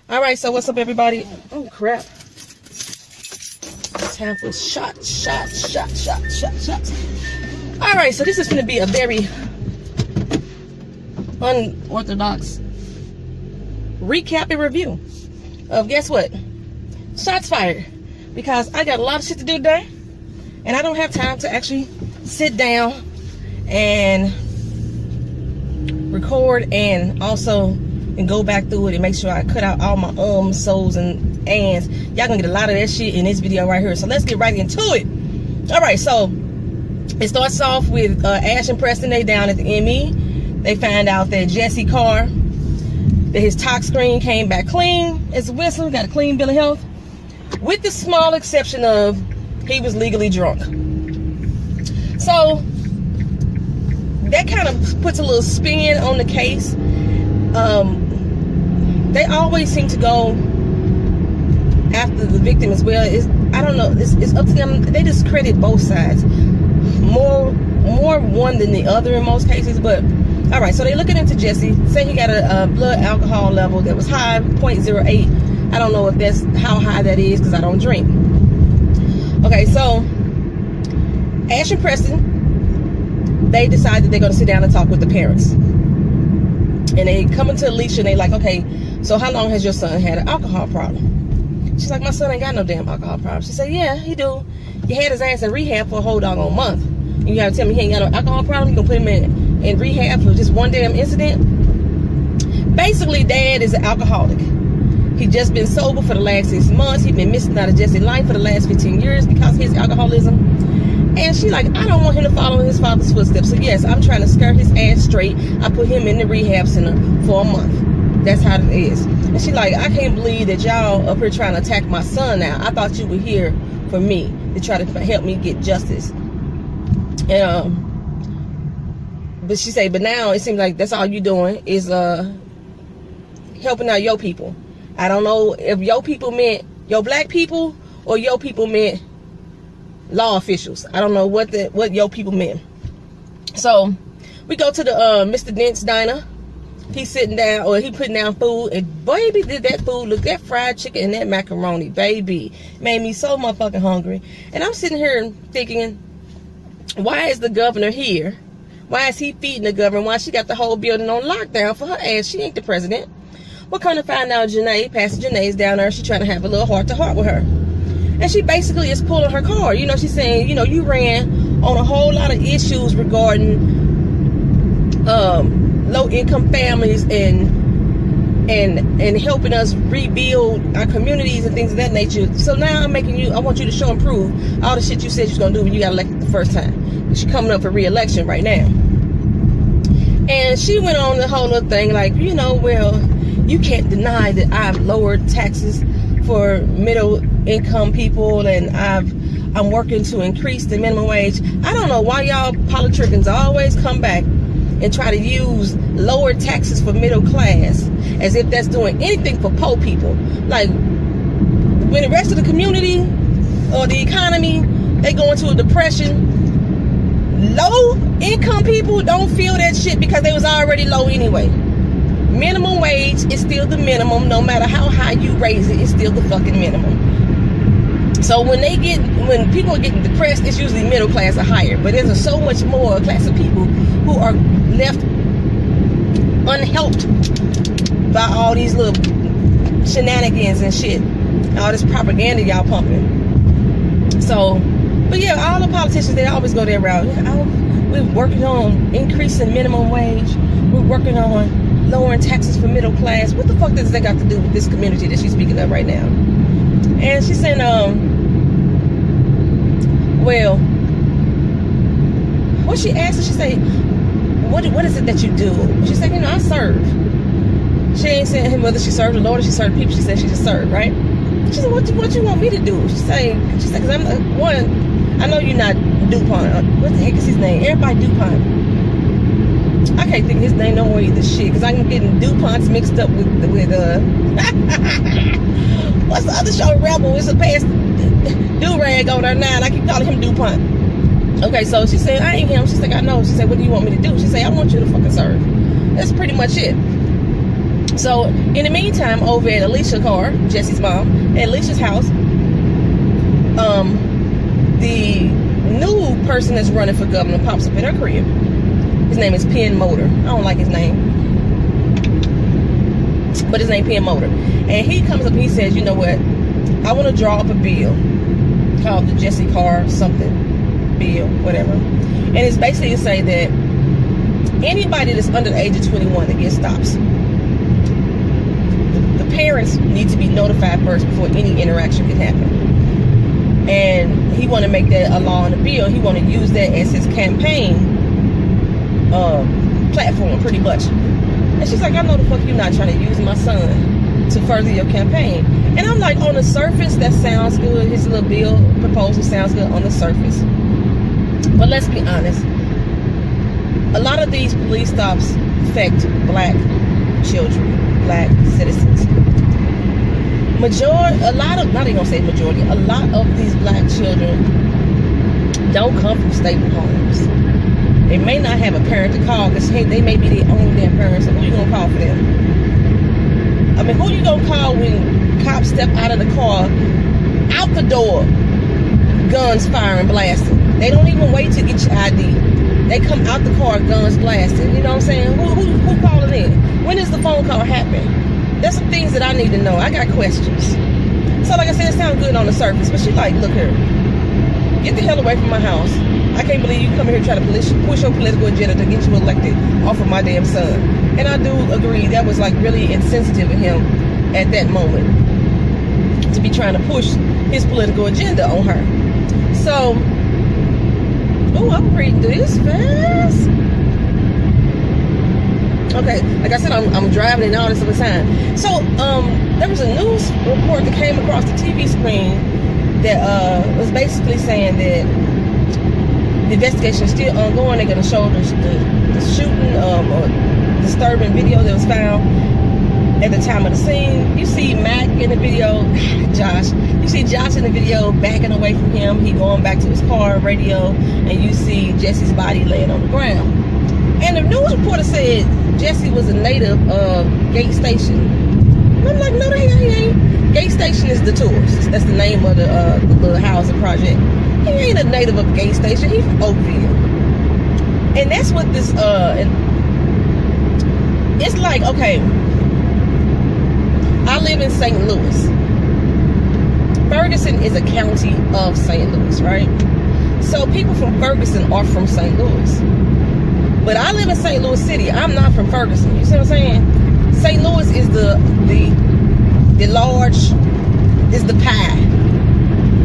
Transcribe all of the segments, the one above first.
All right, so what's up, everybody? Oh, crap. Time for shots. All right, so this is going to be a very unorthodox recap and review of, guess what? Shots fired. Because I got a lot of shit to do today, and I don't have time to actually sit down and record and go back through it and make sure I cut out all my so's, and ands. Y'all gonna get a lot of that shit in this video right here. So let's get right into it. All right, so it starts off with Ash and Preston. They down at the ME. They find out that Jesse Carr, that his talk screen came back clean as a whistle, got a clean bill of health, with the small exception of he was legally drunk. So that kind of puts a little spin on the case. They always seem to go after the victim as well. I don't know. It's up to them. They discredit both sides. More one than the other in most cases. But all right. So they looking into Jesse. Say he got a blood alcohol level that was high, 0.08. I don't know if that's how high that is because I don't drink. Okay. So Ash and Preston, they decide that they're going to sit down and talk with the parents. And they come into Alicia and they like, okay, so how long has your son had an alcohol problem? She's like, my son ain't got no damn alcohol problem. She said, yeah, he do. You had his ass in rehab for a whole doggone month. You gotta tell me he ain't got no alcohol problem? You gonna put him in rehab for just one damn incident? Basically, Dad is an alcoholic. He just been sober for the last 6 months. He been missing out of Jesse's life for the last 15 years because of his alcoholism. And she like, I don't want him to follow in his father's footsteps. So yes, I'm trying to skirt his ass straight. I put him in the rehab center for a month. That's how it is. And she like, I can't believe that y'all up here trying to attack my son now. I thought you were here for me, to try to help me get justice. And but she say, but now it seems like that's all you doing is helping out your people. I don't know if your people meant your black people or your people meant law officials. I don't know what your people meant. So we go to the Mr. Dent's diner. He's sitting down, or he putting down food, and baby, did that food look, that fried chicken and that macaroni, baby, made me so motherfucking hungry. And I'm sitting here thinking, why is the governor here? Why is he feeding the governor? Why she got the whole building on lockdown for her ass? She ain't the president. We're kind of find out Janae, Pastor Janae's down there. She's trying to have a little heart-to-heart with her. And she basically is pulling her card. You know, she's saying, you know, you ran on a whole lot of issues regarding low-income families and helping us rebuild our communities and things of that nature. So now I want you to show and prove all the shit you said you was going to do when you got elected the first time. She's coming up for re-election right now. And she went on the whole little thing like, you know, well, you can't deny that I've lowered taxes for middle income people, and I'm working to increase the minimum wage. I don't know why y'all politicians always come back and try to use lower taxes for middle class as if that's doing anything for poor people. Like, when the rest of the community or the economy, they go into a depression, low income people don't feel that shit because they was already low anyway. Minimum wage is still the minimum. No matter how high you raise it, it's still the fucking minimum. So when people are getting depressed, it's usually middle class or higher. But there's so much more class of people who are left unhelped by all these little shenanigans and shit, all this propaganda y'all pumping. So, but yeah, all the politicians, they always go their route. We're working on increasing minimum wage. We're working on lowering taxes for middle class. What the fuck does that got to do with this community that she's speaking of right now? And she said, well, what she asked her, she said, what is it that you do? She said, you know, I serve. She ain't saying whether she served the Lord or she served people. She said she just served, right? She said, what you want me to do? She said, because I'm one, I know you're not DuPont. What the heck is his name? Everybody DuPont. I can't think of his name no more either. Shit, because I'm getting DuPonts mixed up with what's the other show? Rebel. It's a past do-rag on there now, and I keep calling him DuPont. Okay, so she said, I ain't him. She said, I know. She said, what do you want me to do? She said, I want you to fucking serve. That's pretty much it. So in the meantime, over at Alicia's car, Jesse's mom, at Alicia's house, the new person that's running for governor pops up in her crib. His name is Penn Motor. I don't like his name, but his name Penn Motor. And he comes up and he says, you know what, I want to draw up a bill called the Jesse Carr something bill, whatever. And it's basically to say that anybody that's under the age of 21 that gets stops, the parents need to be notified first before any interaction can happen. And he want to make that a law in the bill. He want to use that as his campaign platform, pretty much. And she's like, I know the fuck you're not trying to use my son to further your campaign. And I'm like, on the surface, that sounds good. His little bill proposal sounds good on the surface. But let's be honest. A lot of these police stops affect black children, black citizens. A lot of these black children don't come from stable homes. They may not have a parent to call because, hey, they may be their own damn parents. So who you gonna call for them? I mean, who you gonna call when cops step out of the car, out the door, guns firing, blasting? They don't even wait to get your ID. They come out the car, guns blasting. You know what I'm saying? Who calling in? When does the phone call happen? There's some things that I need to know. I got questions. So like I said, it sounds good on the surface, but she like, look here, get the hell away from my house. I can't believe you come here trying to push your political agenda to get you elected off of my damn son. And I do agree that was like really insensitive of him at that moment to be trying to push his political agenda on her. So, oh, I'm reading this fast. Okay, like I said, I'm driving and all this other time. So, there was a news report that came across the TV screen that was basically saying that the investigation is still ongoing. They're going to show the shooting or disturbing video that was found at the time of the scene. You see Mac in the video, Josh. You see Josh in the video backing away from him. He going back to his car, radio, and you see Jesse's body laying on the ground. And the news reporter said Jesse was a native of Gate Station. And I'm like, no, he ain't. Gate Station is the tourist. That's the name of the little housing project. He ain't a native of Gate Station. He's from Oakville. And that's what this, it's like, okay, I live in St. Louis. Ferguson is a county of St. Louis, right? So people from Ferguson are from St. Louis. But I live in St. Louis City. I'm not from Ferguson. You see what I'm saying? St. Louis is the large, is the pie.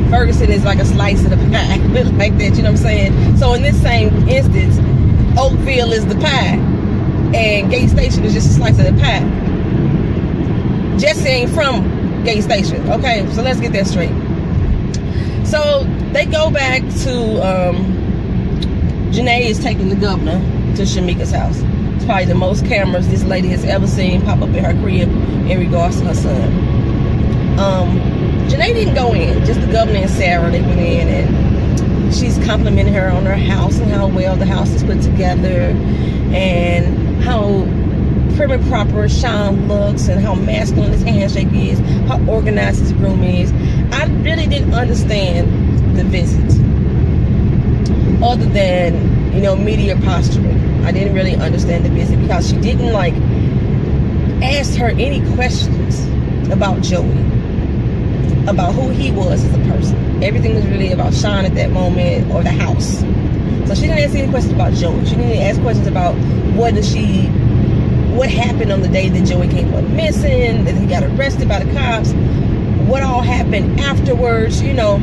Ferguson is like a slice of the pie. Like that, you know what I'm saying? So in this same instance, Oakville is the pie. And Gate Station is just a slice of the pie. Jesse ain't from Gate Station. Okay, so let's get that straight. So they go back to, Janae is taking the governor to Shamika's house. It's probably the most cameras this lady has ever seen pop up in her crib in regards to her son. Janae didn't go in, just the governor and Sarah. They went in and she's complimenting her on her house and how well the house is put together and how prim and proper Sean looks and how masculine his handshake is, how organized his room is. I really didn't understand the visit, other than, you know, media posturing. I didn't really understand the visit because she didn't like ask her any questions about Joey, about who he was as a person. Everything was really about Sean at that moment, or the house. So she didn't ask any questions about Joey. She didn't ask questions about what happened on the day that Joey came up missing, that he got arrested by the cops, what all happened afterwards, you know,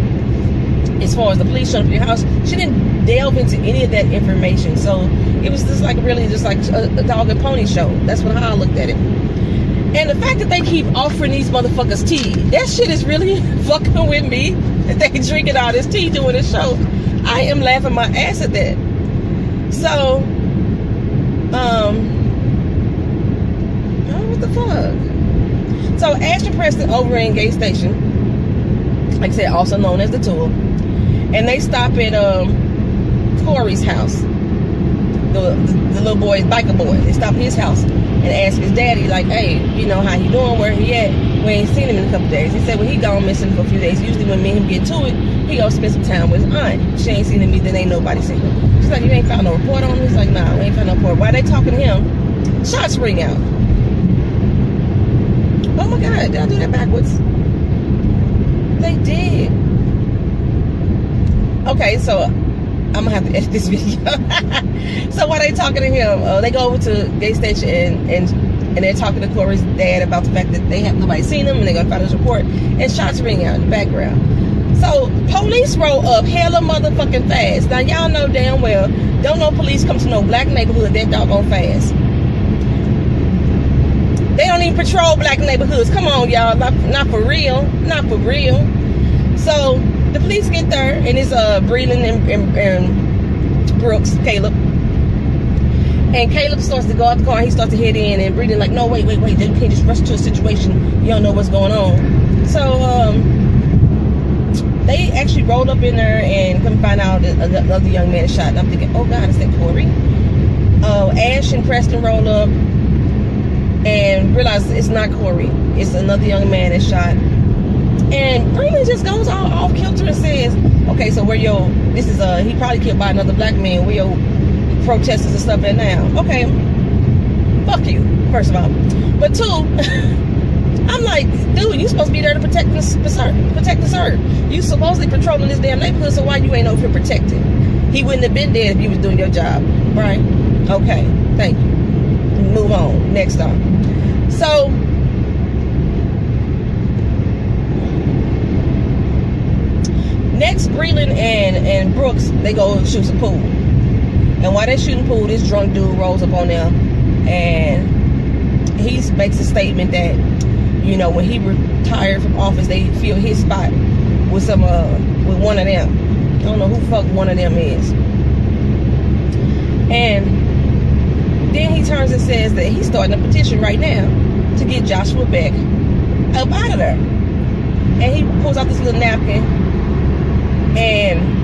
as far as the police showing up at your house. She didn't delve into any of that information. So it was just like really just like a dog and pony show. That's how I looked at it. And the fact that they keep offering these motherfuckers tea, that shit is really fucking with me. That they drinking all this tea doing this show. I am laughing my ass at that. So, what the fuck? So Ashton Preston over in Gate Station, like I said, also known as the Tour, and they stop at Corey's house, the little boy, biker boy. They stop at his house, and asked his daddy, like, hey, you know, how he doing, where he at? We ain't seen him in a couple days. He said, well, he gone missing for a few days. Usually when me and him get to it, he go spend some time with his aunt. She ain't seen him either, ain't nobody seen him. She's like, you ain't found no report on him? He's like, nah, we ain't found no report. While they talking to him, shots ring out. Oh my God, did I do that backwards? They did. Okay, so I'm gonna have to edit this video. So while they talking to him, they go over to gate station and they're talking to Corey's dad about the fact that they have nobody seen him and they're gonna file his report, and shots ring out in the background. So police roll up hella motherfucking fast. Now y'all know damn well, don't know police come to no black neighborhood that doggone fast. They don't even patrol black neighborhoods. Come on, y'all, not for real, not for real. So the police get there, and it's Breeland and Brooks, Caleb. And Caleb starts to go out the car, and he starts to head in, and Breeland like, no, wait, you can't just rush to a situation. You don't know what's going on. So they actually rolled up in there and come find out that another young man is shot. And I'm thinking, oh God, is that Corey? Ash and Preston roll up and realize it's not Corey. It's another young man that's shot. And Breeland just goes all off kilter and says, okay, so where your, this is he probably killed by another black man, where your protesters and stuff at now? Okay, fuck you, first of all. But two, I'm like, dude, you supposed to be there to protect the serve. You supposedly patrolling this damn neighborhood, so why you ain't over here protecting? He wouldn't have been dead if you was doing your job, right? Okay, thank you. Move on, next stop. So next, Breeland and Brooks, they go shoot some pool. And while they're shooting pool, this drunk dude rolls up on them, and he makes a statement that, you know, when he retired from office, they fill his spot with some with one of them. I don't know who fuck one of them is. And then he turns and says that he's starting a petition right now to get Joshua back up out of there. And he pulls out this little napkin, and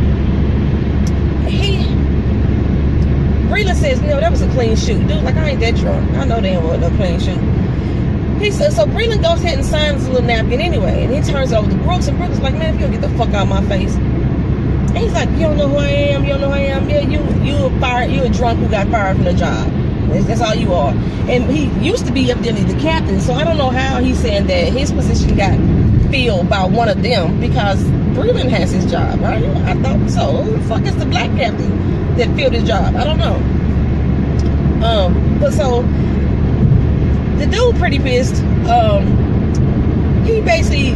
Breeland says, no, that was a clean shoot. Dude, like, I ain't that drunk. I know they ain't want no clean shoot. He says, so Breeland goes ahead and signs the little napkin anyway. And he turns over to Brooks, and Brooks is like, man, if you don't get the fuck out of my face. And he's like, you don't know who I am, you don't know who I am. Yeah, you a drunk who got fired from the job. That's all you are. And he used to be evidently the captain, so I don't know how he's saying that his position got filled by one of them, because Breeland has his job, right? I thought so. Who the fuck is the black captain that filled his job? I don't know. But so the dude pretty pissed. He basically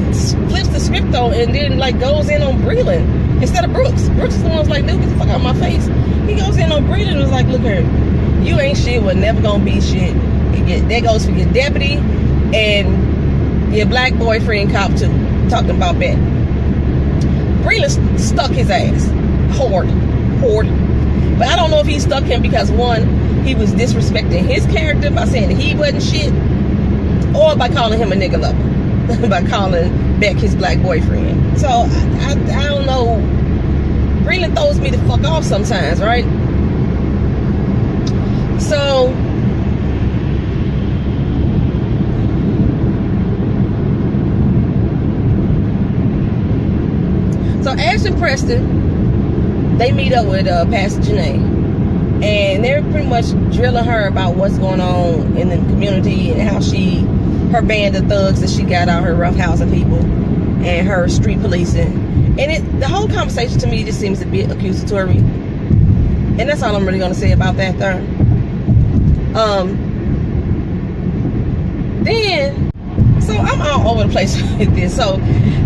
flips the script on and then like goes in on Breeland instead of Brooks. Brooks is the one who's like, dude, get the fuck out of my face. He goes in on Breeland and was like, look here, you ain't shit, we're never gonna be shit. That goes for your deputy and your black boyfriend cop too. Talking about that. Breeland stuck his ass hard. But I don't know if he stuck him because, one, he was disrespecting his character by saying that he wasn't shit, or by calling him a nigga lover, by calling back his black boyfriend. So I don't know. Breeland throws me the fuck off sometimes, right? So Ash and Preston, they meet up with Pastor Janae, and they're pretty much drilling her about what's going on in the community and how her band of thugs that she got out, her roughhousing people and her street policing. And the whole conversation to me just seems a bit accusatory, and that's all I'm really going to say about that there. So I'm all over the place with this. So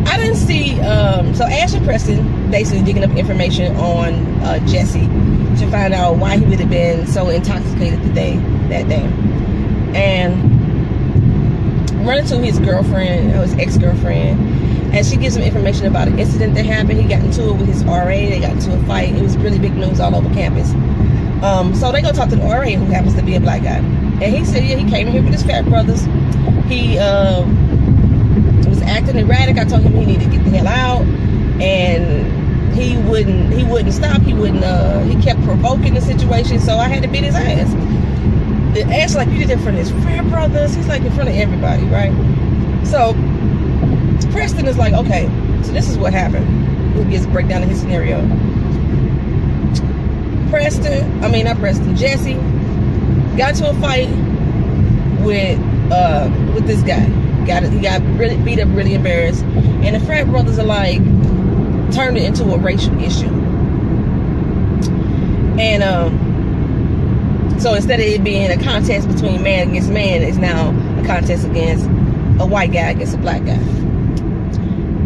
I didn't see, so Ash and Preston basically digging up information on Jesse to find out why he would have been so intoxicated that day. And running to his girlfriend, his ex-girlfriend, and she gives him information about an incident that happened. He got into it with his RA. They got into a fight. It was really big news all over campus. So they go talk to the RA, who happens to be a black guy. And he said, yeah, he came in here with his fat brothers. He was acting erratic. I told him he needed to get the hell out, and he wouldn't stop. He kept provoking the situation, so I had to beat his ass. Ash like, you did it in front of his frat brothers. He's like in front of everybody, right? So Preston is like, okay, so this is what happened. He gets a breakdown of his scenario. Jesse got into a fight with this guy. He got really beat up, really embarrassed. And the frat brothers are like, turned it into a racial issue. And so instead of it being a contest between man against man, it's now a contest against a white guy against a black guy.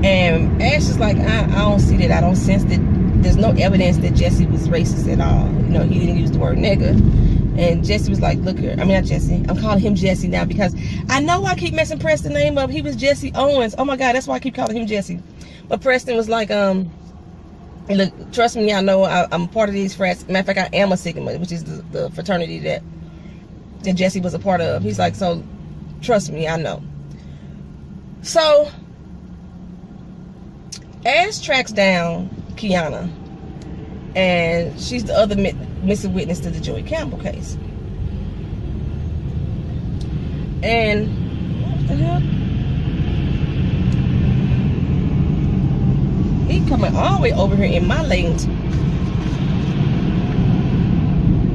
And Ash is like, I don't see that. I don't sense that. There's no evidence that Jesse was racist at all. You know, he didn't use the word nigga. And Jesse was like, look here. I mean, not Jesse. I'm calling him Jesse now because I know I keep messing Preston's name up. He was Jesse Owens. Oh my God, that's why I keep calling him Jesse. But Preston was like, look, trust me, I know I'm a part of these frats. Matter of fact, I am a Sigma, which is the fraternity that Jesse was a part of. He's like, so trust me, I know. So Ash tracks down Kiana, and she's the other missing witness to the Joey Campbell case. And what the hell? He coming all the way over here in my lanes.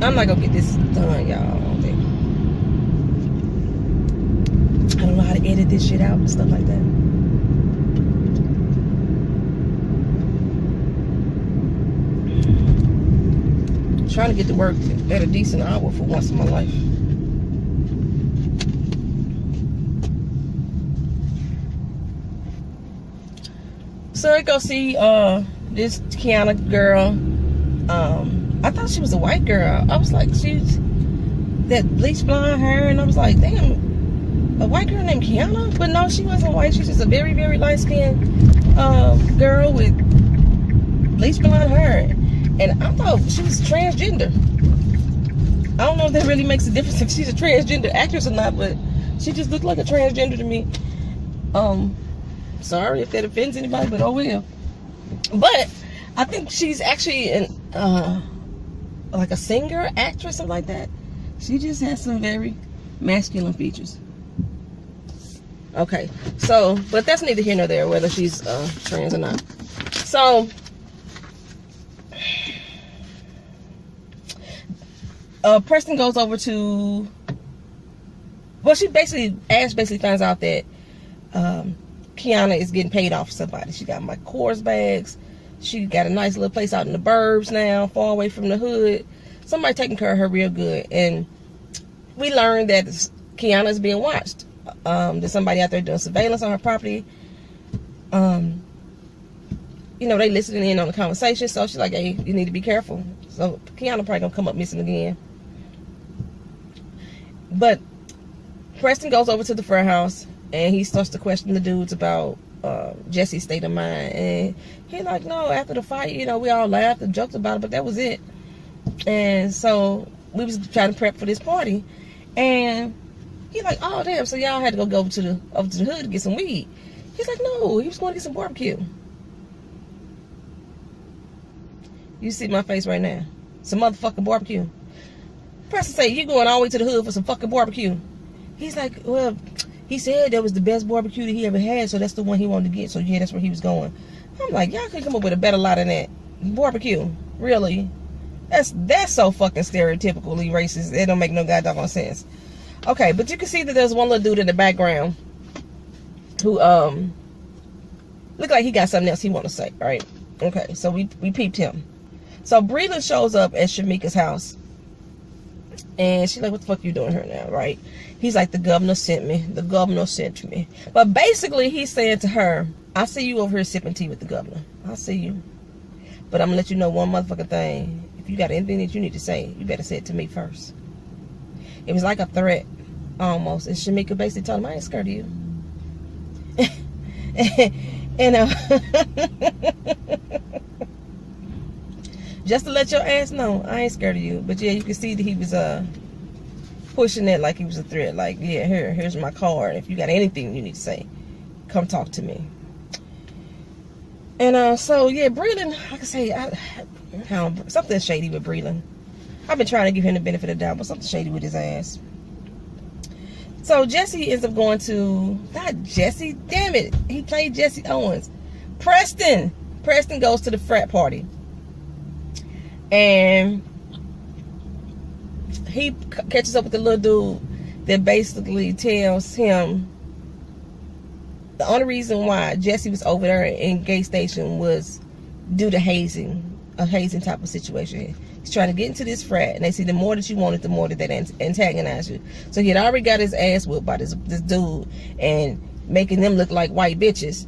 I'm not gonna get this done, y'all. I don't know how to edit this shit out and stuff like that. Trying to get to work at a decent hour for once in my life. So I go see this Kiana girl. I thought she was a white girl. I was like, she's that bleach blonde hair, and I was like, damn, a white girl named Kiana? But no, she wasn't white. She's just a very, very light-skinned girl with bleach blonde hair. And I thought she was transgender. I don't know if that really makes a difference if she's a transgender actress or not, but she just looked like a transgender to me. Sorry if that offends anybody, but oh well. But I think she's actually like a singer, actress, something like that. She just has some very masculine features. Okay, so, but that's neither here nor there, whether she's trans or not. So Preston goes over to, well, Ash basically finds out that Kiana is getting paid off for somebody. She got my Kors bags. She got a nice little place out in the burbs now, far away from the hood. Somebody taking care of her real good. And we learned that Kiana is being watched. There's somebody out there doing surveillance on her property. You know, they listening in on the conversation. So she's like, hey, you need to be careful. So Kiana probably gonna come up missing again. But Preston goes over to the frat house and he starts to question the dudes about Jesse's state of mind. And he's like, no, after the fight, you know, we all laughed and joked about it, but that was it. And so we was trying to prep for this party. And he's like, oh, damn, so y'all had to go over to the hood to get some weed. He's like, no, he was going to get some barbecue. You see my face right now. Some motherfucking barbecue. Preston say, you going all the way to the hood for some fucking barbecue. He's like, well, he said that was the best barbecue that he ever had, so that's the one he wanted to get. So yeah, that's where he was going. I'm like, y'all could come up with a better lie than that. Barbecue, really? That's so fucking stereotypically racist. It don't make no goddamn sense. Okay, but you can see that there's one little dude in the background who looked like he got something else he want to say. All right. Okay, so we peeped him. So Breeland shows up at Shamika's house. And she's like, what the fuck you doing here now, right? He's like, the governor sent me. The governor sent me. But basically, he's saying to her, I see you over here sipping tea with the governor. I see you. But I'm going to let you know one motherfucking thing. If you got anything that you need to say, you better say it to me first. It was like a threat, almost. And Shamika basically told him, I ain't scared of you. And just to let your ass know, I ain't scared of you. But yeah, you can see that he was pushing it like he was a threat. Like, yeah, here's my card. If you got anything you need to say, come talk to me. And so yeah, Breeland, like I say, something shady with Breeland. I've been trying to give him the benefit of the doubt, but something shady with his ass. So Jesse ends up going to, not Jesse, damn it, he played Jesse Owens. Preston goes to the frat party. And he catches up with the little dude that basically tells him the only reason why Jesse was over there in Gay Station was due to hazing, a hazing type of situation. He's trying to get into this frat, and they see the more that you want it, the more that they antagonize you. So he had already got his ass whipped by this dude and making them look like white bitches.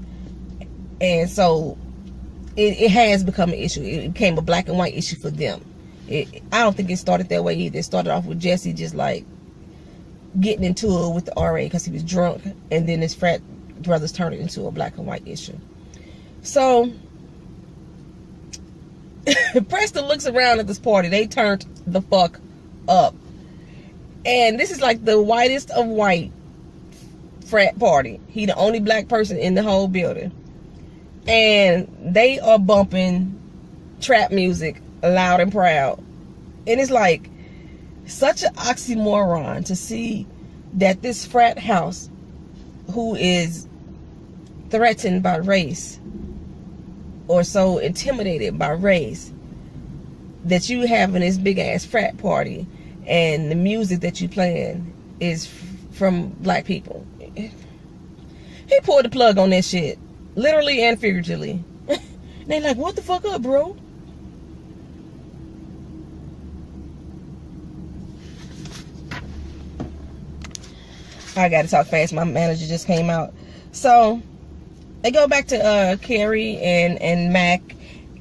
And so it has become an issue. It became a black and white issue for them. I don't think it started that way either. It started off with Jesse just like getting into it with the RA because he was drunk, and then his frat brothers turned it into a black and white issue. So Preston looks around at this party. They turned the fuck up. And this is like the whitest of white frat party. He the only black person in the whole building. And they are bumping trap music loud and proud. And it's like such an oxymoron to see that this frat house, who is threatened by race or so intimidated by race, that you having this big ass frat party and the music that you playing is from black people. He pulled the plug on that shit, literally and figuratively. They like, what the fuck up, bro? I gotta talk fast. My manager just came out. So they go back to Kerry and Mac.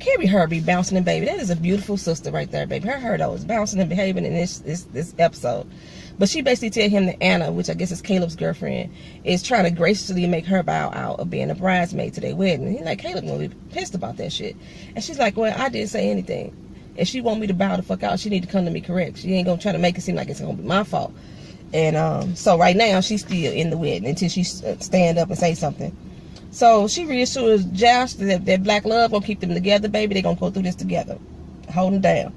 Kerry Herbie bouncing and baby. That is a beautiful sister right there, baby. Her though is bouncing and behaving in this episode. But she basically tell him that Anna, which I guess is Caleb's girlfriend, is trying to graciously make her bow out of being a bridesmaid to their wedding. And he's like, Caleb gonna be pissed about that shit. And she's like, well, I didn't say anything. If she want me to bow the fuck out, she need to come to me correct. She ain't gonna try to make it seem like it's gonna be my fault. And so right now she's still in the wedding until she stand up and say something. So she reassures Josh that black love gonna keep them together, baby. They gonna go through this together, hold them down.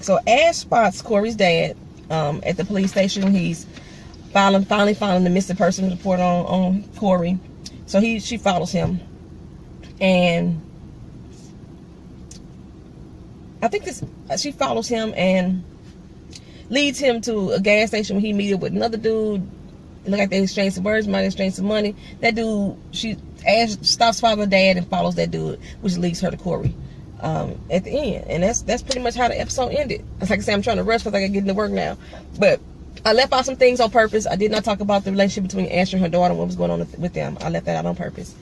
So Ash spots Corey's dad at the police station. He's finally filing the missing person report on Corey. So she follows him, and I think she follows him and leads him to a gas station where he meets up with another dude. It look like they exchange some words, might exchange some money. That dude, Ash stops following dad and follows that dude, which leads her to Corey at the end. And that's pretty much how the episode ended. Like I said, I'm trying to rush because I gotta get into work now. But I left out some things on purpose. I did not talk about the relationship between Ash and her daughter and what was going on with them. I left that out on purpose.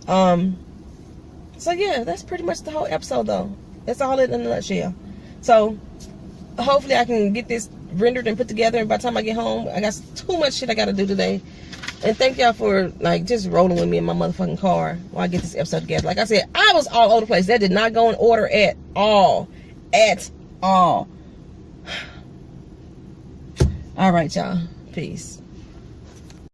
So yeah, that's pretty much the whole episode though. That's all in a nutshell. So hopefully I can get this rendered and put together, and by the time I get home, I got too much shit I gotta do today. And thank y'all for like just rolling with me in my motherfucking car while I get this episode together. Like I said, I was all over the place. That did not go in order at all. All right, y'all. Peace.